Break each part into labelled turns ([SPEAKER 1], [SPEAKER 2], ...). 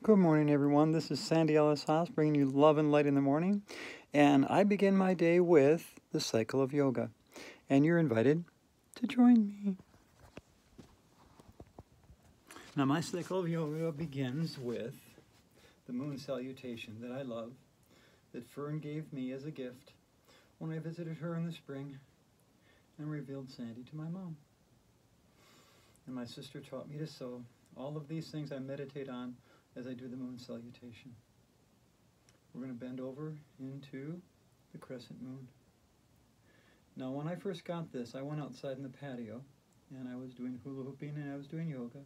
[SPEAKER 1] Good morning, everyone. This is Sandy Ellis Haas bringing you love and light in the morning. And I begin my day with the cycle of yoga. And you're invited to join me. Now, my cycle of yoga begins with the moon salutation that I love, that Fern gave me as a gift when I visited her in the spring and revealed Sandy to my mom. And my sister taught me to sew. All of these things I meditate on as I do the moon salutation. We're going to bend over into the crescent moon. Now, when I first got this, I went outside in the patio, and I was doing hula hooping, and I was doing yoga,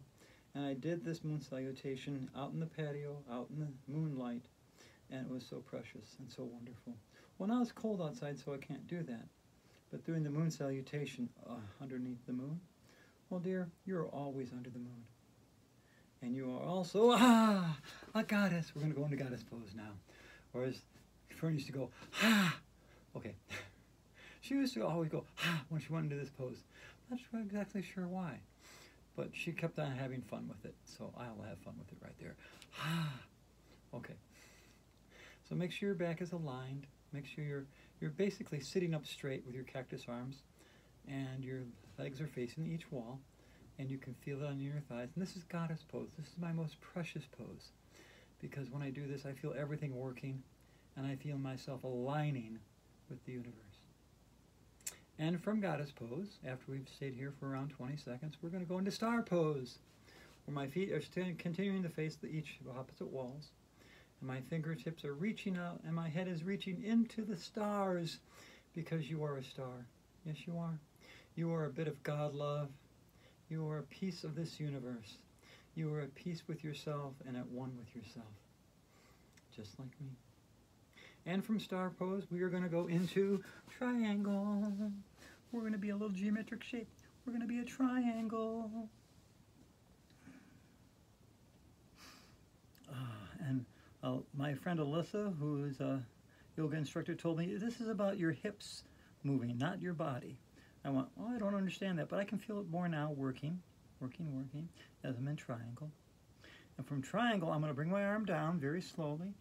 [SPEAKER 1] and I did this moon salutation out in the patio, out in the moonlight, and it was so precious and so wonderful. Well, now it's cold outside, so I can't do that. But doing the moon salutation underneath the moon, well, dear, you're always under the moon. And you are also, a goddess. We're going to go into goddess pose now. Whereas Fern used to go, okay. She used to always go, when she went into this pose. I'm not exactly sure why. But she kept on having fun with it. So I'll have fun with it right there. Okay. So make sure your back is aligned. Make sure you're basically sitting up straight with your cactus arms. And your legs are facing each wall. And you can feel it on your thighs. And this is goddess pose. This is my most precious pose. Because when I do this, I feel everything working. And I feel myself aligning with the universe. And from goddess pose, after we've stayed here for around 20 seconds, we're going to go into star pose. Where my feet are continuing to face each opposite walls. And my fingertips are reaching out. And my head is reaching into the stars. Because you are a star. Yes, you are. You are a bit of God love. You are a piece of this universe. You are at peace with yourself and at one with yourself. Just like me. And from star pose, we are going to go into triangle. We're going to be a little geometric shape. We're going to be a triangle. My friend Alyssa, who is a yoga instructor, told me this is about your hips moving, not your body. I went, oh, I don't understand that, but I can feel it more now, working, as I'm in triangle. And from triangle, I'm going to bring my arm down very slowly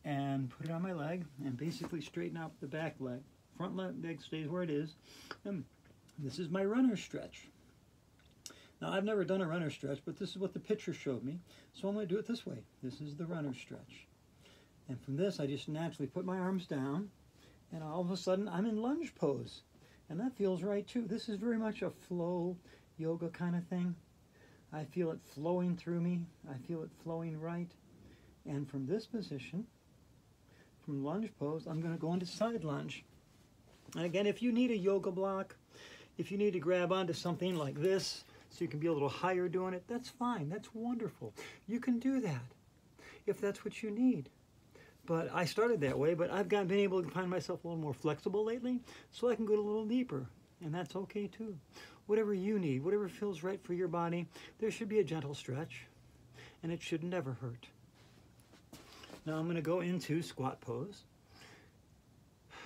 [SPEAKER 1] and put it on my leg and basically straighten out the back leg. Front leg stays where it is. And this is my runner stretch. Now, I've never done a runner stretch, but this is what the picture showed me. So I'm going to do it this way. This is the runner stretch. And from this, I just naturally put my arms down, and all of a sudden, I'm in lunge pose. And that feels right too. This is very much a flow yoga kind of thing. I feel it flowing through me. I feel it flowing right. And from this position, from lunge pose, I'm going to go into side lunge. And again, if you need a yoga block, if you need to grab onto something like this so you can be a little higher doing it, that's fine. That's wonderful. You can do that if that's what you need. But I started that way, but I've been able to find myself a little more flexible lately, so I can go a little deeper, and that's okay too. Whatever you need, whatever feels right for your body, there should be a gentle stretch, and it should never hurt. Now I'm going to go into squat pose.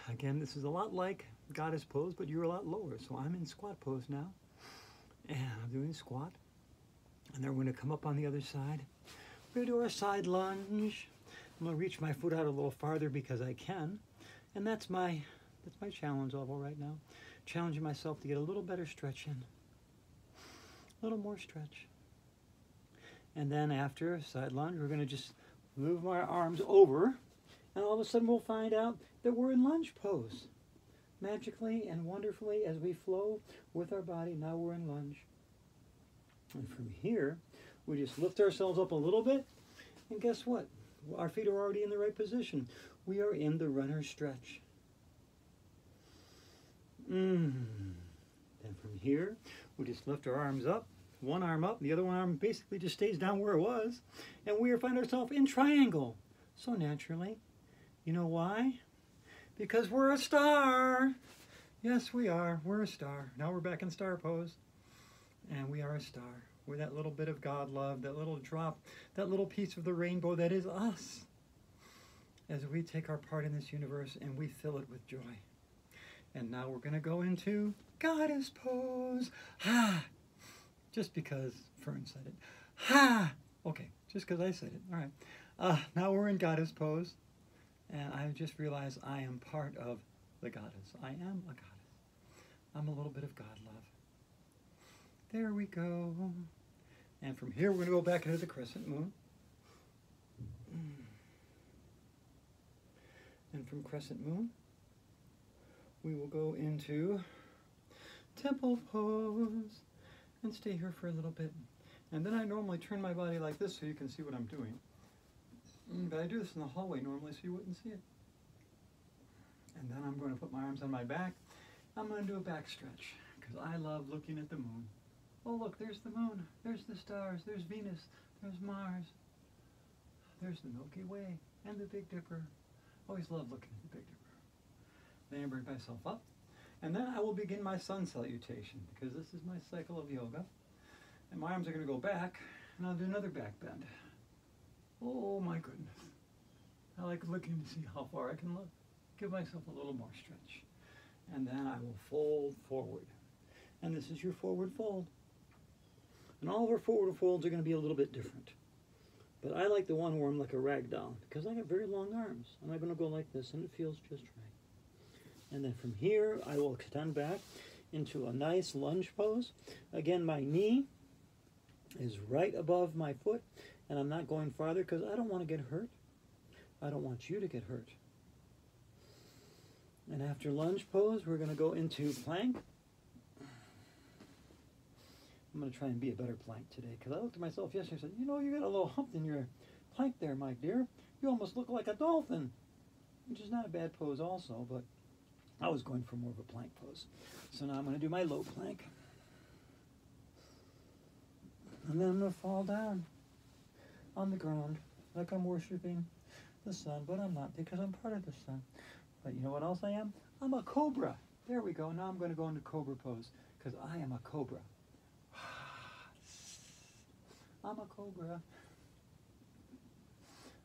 [SPEAKER 1] Again, this is a lot like goddess pose, but you're a lot lower, so I'm in squat pose now, and I'm doing squat, and then we're going to come up on the other side. We're going to do our side lunge. I'm going to reach my foot out a little farther because I can. And that's my challenge level right now. Challenging myself to get a little better stretch in. A little more stretch. And then after side lunge, we're going to just move our arms over. And all of a sudden we'll find out that we're in lunge pose. Magically and wonderfully as we flow with our body, now we're in lunge. And from here, we just lift ourselves up a little bit. And guess what? Our feet are already in the right position. We are in the runner stretch. Then from here, we just lift our arms up. One arm up, the other one arm basically just stays down where it was. And we find ourselves in triangle. So naturally. You know why? Because we're a star. Yes, we are. We're a star. Now we're back in star pose. And we are a star. We're that little bit of God love, that little drop, that little piece of the rainbow that is us. As we take our part in this universe and we fill it with joy. And now we're going to go into goddess pose. Just because Fern said it. Okay, just because I said it. All right. Now we're in goddess pose, and I just realized I am part of the goddess. I am a goddess. I'm a little bit of God love. There we go. And from here, we're going to go back into the crescent moon. And from crescent moon, we will go into temple pose and stay here for a little bit. And then I normally turn my body like this so you can see what I'm doing. But I do this in the hallway normally so you wouldn't see it. And then I'm going to put my arms on my back. I'm going to do a back stretch because I love looking at the moon. Oh look, there's the moon, there's the stars, there's Venus, there's Mars, there's the Milky Way and the Big Dipper. Always love looking at the Big Dipper. Then I bring myself up, and then I will begin my sun salutation because this is my cycle of yoga. And my arms are going to go back, and I'll do another back bend. Oh my goodness. I like looking to see how far I can look. Give myself a little more stretch. And then I will fold forward. And this is your forward fold. And all of our forward folds are going to be a little bit different. But I like the one where I'm like a rag doll because I have very long arms. And I'm going to go like this and it feels just right. And then from here, I will extend back into a nice lunge pose. Again, my knee is right above my foot. And I'm not going farther because I don't want to get hurt. I don't want you to get hurt. And after lunge pose, we're going to go into plank. I'm going to try and be a better plank today because I looked at myself yesterday and said, you know, you got a little hump in your plank there, my dear. You almost look like a dolphin, which is not a bad pose also, but I was going for more of a plank pose. So now I'm going to do my low plank. And then I'm going to fall down on the ground like I'm worshiping the sun, but I'm not because I'm part of the sun. But you know what else I am? I'm a cobra. There we go. Now I'm going to go into cobra pose because I am a cobra. I'm a cobra.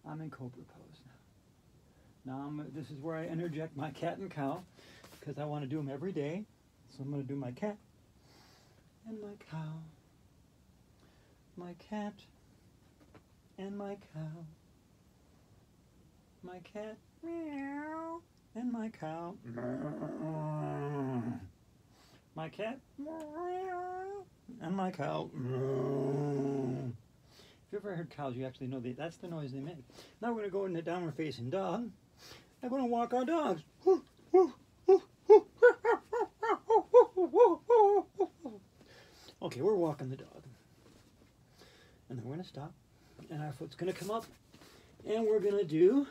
[SPEAKER 1] I'm in cobra pose now. This is where I interject my cat and cow because I want to do them every day. So I'm going to do my cat and my cow. My cat and my cow. My cat, meow, and my cow. My cat, meow, and my cow. If you've ever heard cows, you actually know that's the noise they make. Now we're going to go into downward facing dog. I'm going to walk our dogs. Okay, we're walking the dog. And then we're going to stop. And our foot's going to come up. And we're going to do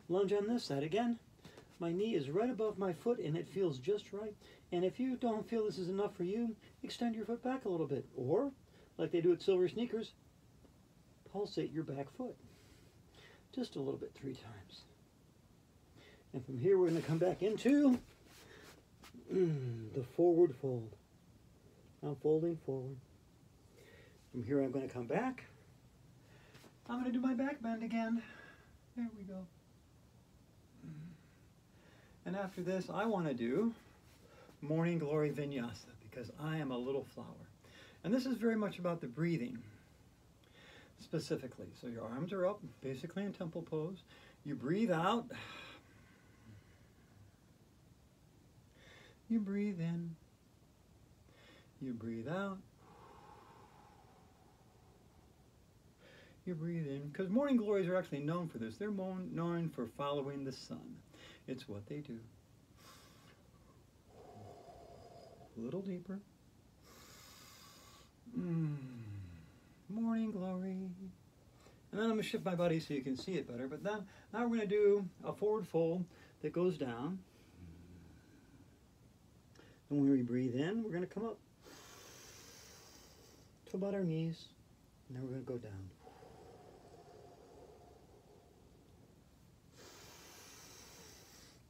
[SPEAKER 1] lunge on this side. Again, my knee is right above my foot and it feels just right. And if you don't feel this is enough for you, extend your foot back a little bit. Or, like they do at Silver Sneakers, pulsate your back foot. Just a little bit 3 times. And from here we're going to come back into the forward fold. I'm folding forward. From here I'm going to come back. I'm going to do my back bend again. There we go. And after this, I want to do Morning Glory Vinyasa because I am a little flower. And this is very much about the breathing, specifically. So your arms are up, basically in temple pose. You breathe out. You breathe in. You breathe out. You breathe in. Because morning glories are actually known for this. They're known for following the sun. It's what they do. A little deeper. Morning glory. And then I'm going to shift my body so you can see it better. But then, now we're going to do a forward fold that goes down. And when we breathe in, we're going to come up to about our knees. And then we're going to go down.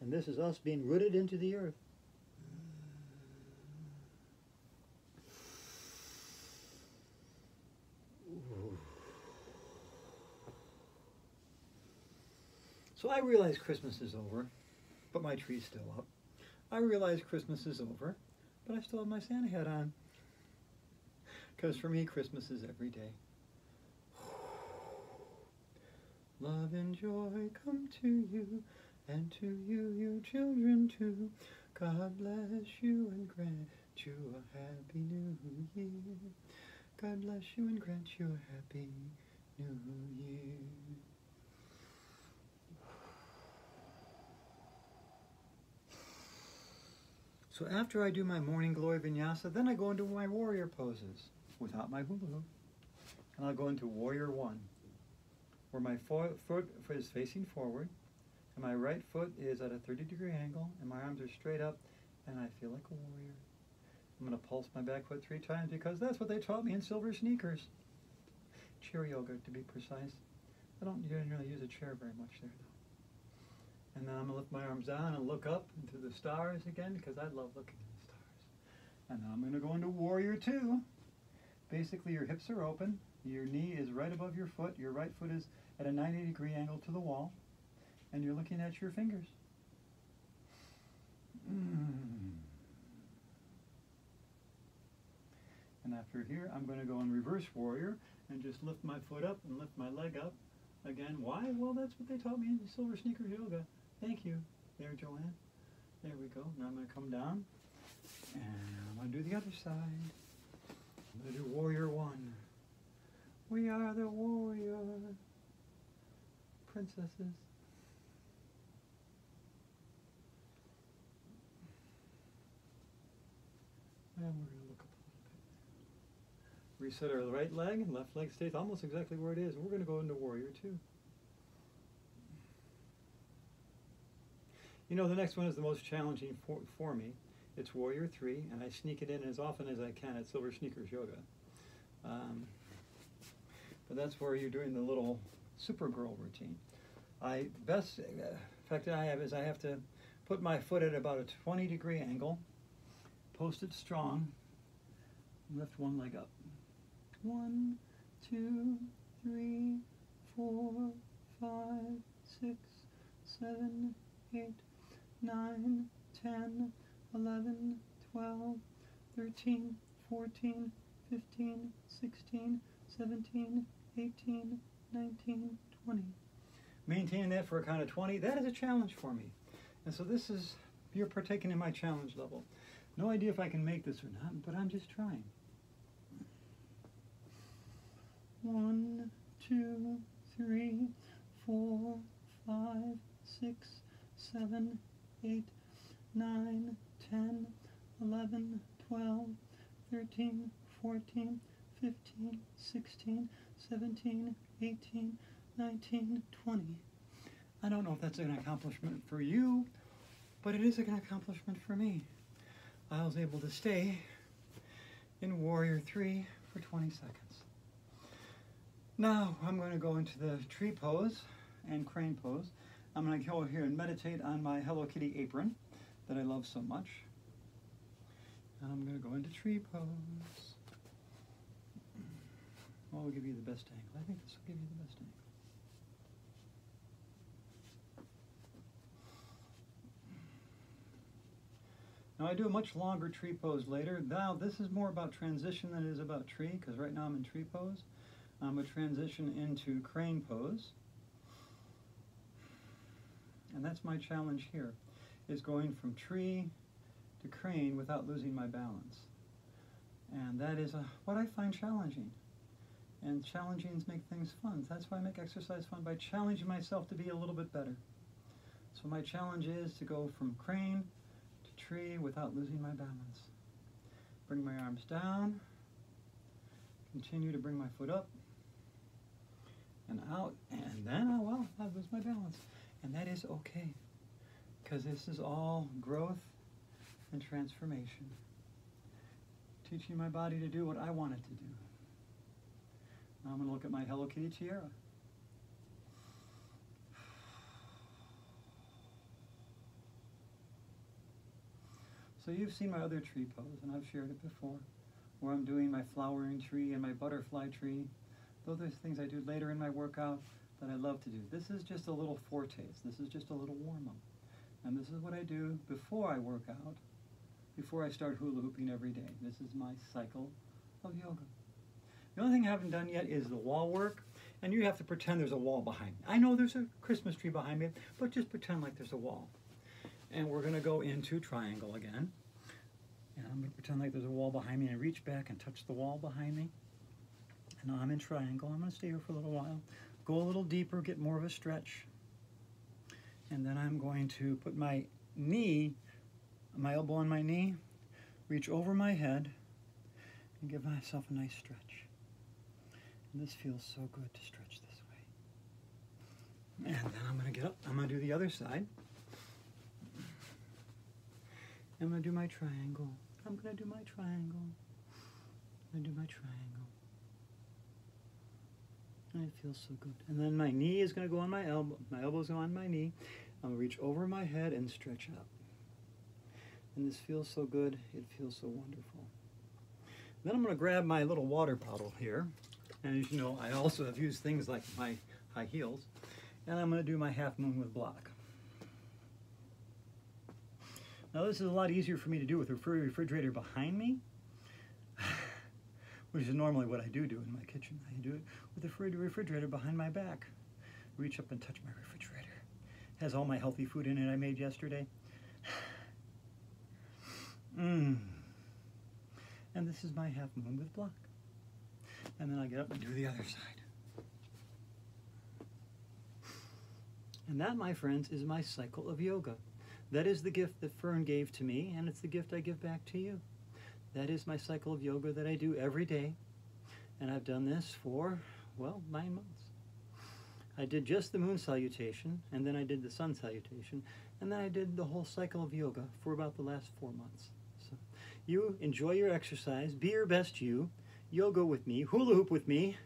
[SPEAKER 1] And this is us being rooted into the earth. So I realize Christmas is over, but my tree's still up. I realize Christmas is over, but I still have my Santa hat on. Because for me, Christmas is every day. love and joy come to you, and to you, your children too. God bless you and grant you a happy new year. God bless you and grant you a happy new year. So after I do my morning glory vinyasa, then I go into my warrior poses without my hula hoop. And I'll go into warrior one, where my foot is facing forward, and my right foot is at a 30-degree angle, and my arms are straight up, and I feel like a warrior. I'm going to pulse my back foot 3 times because that's what they taught me in Silver Sneakers. Chair yoga, to be precise. I don't generally use a chair very much there, though. And then I'm going to lift my arms down and look up into the stars again because I love looking at the stars. And now I'm going to go into warrior two. Basically, your hips are open. Your knee is right above your foot. Your right foot is at a 90-degree angle to the wall. And you're looking at your fingers. And after here, I'm going to go in reverse warrior and just lift my foot up and lift my leg up. Again, why? Well, that's what they taught me in Silver Sneakers Yoga. Thank you. There, Joanne. There we go. Now I'm going to come down. And I'm going to do the other side. I'm going to do warrior one. We are the warrior princesses. And we're going to look up a little bit. Reset our right leg, and left leg stays almost exactly where it is. And we're going to go into warrior two. You know, the next one is the most challenging for me. It's warrior three, and I sneak it in as often as I can at Silver Sneakers Yoga. But that's where you're doing the little Supergirl routine. Best effect I have is I have to put my foot at about a 20-degree angle, post it strong, lift one leg up. 1, 2, 3, 4, 5, 6, 7, 8, 9, 10, 11, 12, 13, 14, 15, 16, 17, 18, 19, 20. Maintaining that for a count of 20, that is a challenge for me. And so this is, you're partaking in my challenge level. No idea if I can make this or not, but I'm just trying. 1, 2, 3, 4, 5, 6, 7, 8, 9, 10, 11, 12, 13, 14, 15, 16, 17, 18, 19, 20. I don't know if that's an accomplishment for you, but it is an accomplishment for me. I was able to stay in warrior 3 for 20 seconds. Now I'm going to go into the tree pose and crane pose. I'm going to go here and meditate on my Hello Kitty apron that I love so much. And I'm going to go into tree pose. What will give you the best angle? I think this will give you the best angle. Now I do a much longer tree pose later. Now this is more about transition than it is about tree, because right now I'm in tree pose. I'm going to transition into crane pose. And that's my challenge here, is going from tree to crane without losing my balance. And that is what I find challenging. And challenging make things fun. That's why I make exercise fun, by challenging myself to be a little bit better. So my challenge is to go from crane to tree without losing my balance. Bring my arms down. Continue to bring my foot up and out. And then, I lose my balance. And that is okay, because this is all growth and transformation. Teaching my body to do what I want it to do. Now I'm going to look at my Hello Kitty tiara. So you've seen my other tree pose, and I've shared it before, where I'm doing my flowering tree and my butterfly tree. Those are things I do later in my workout that I love to do. This is just a little foretaste. This is just a little warm-up. And this is what I do before I work out, before I start hula hooping every day. This is my cycle of yoga. The only thing I haven't done yet is the wall work, And you have to pretend there's a wall behind me. I know there's a Christmas tree behind me, but just pretend like there's a wall. And we're going to go into triangle again. And I'm going to pretend like there's a wall behind me and reach back and touch the wall behind me. And now I'm in triangle. I'm going to stay here for a little while. Go a little deeper, get more of a stretch. And then I'm going to put my knee, my elbow on my knee, reach over my head, and give myself a nice stretch. And this feels so good to stretch this way. And then I'm going to get up. I'm going to do the other side. I'm going to do my triangle. I'm going to do my triangle. I'm going to do my triangle. And it feels so good. And then my knee is going to go on my elbow. My elbow's going on my knee. I'm going to reach over my head and stretch out. And this feels so good. It feels so wonderful. Then I'm going to grab my little water bottle here. And as you know, I also have used things like my high heels. And I'm going to do my half moon with block. Now this is a lot easier for me to do with the refrigerator behind me, which is normally what I do in my kitchen. I do it with the refrigerator behind my back. Reach up and touch my refrigerator. It has all my healthy food in it I made yesterday. And this is my half moon with block. And then I get up and do the other side. And that, my friends, is my cycle of yoga. That is the gift that Fern gave to me, and it's the gift I give back to you. That is my cycle of yoga that I do every day. And I've done this for, well, 9 months. I did just the moon salutation, and then I did the sun salutation, and then I did the whole cycle of yoga for about the last 4 months. So you enjoy your exercise, be your best you, yoga with me, hula hoop with me,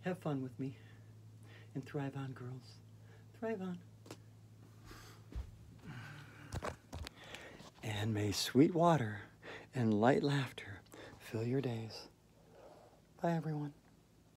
[SPEAKER 1] have fun with me, and thrive on, girls. Thrive on. And may sweet water and light laughter fill your days. Bye, everyone.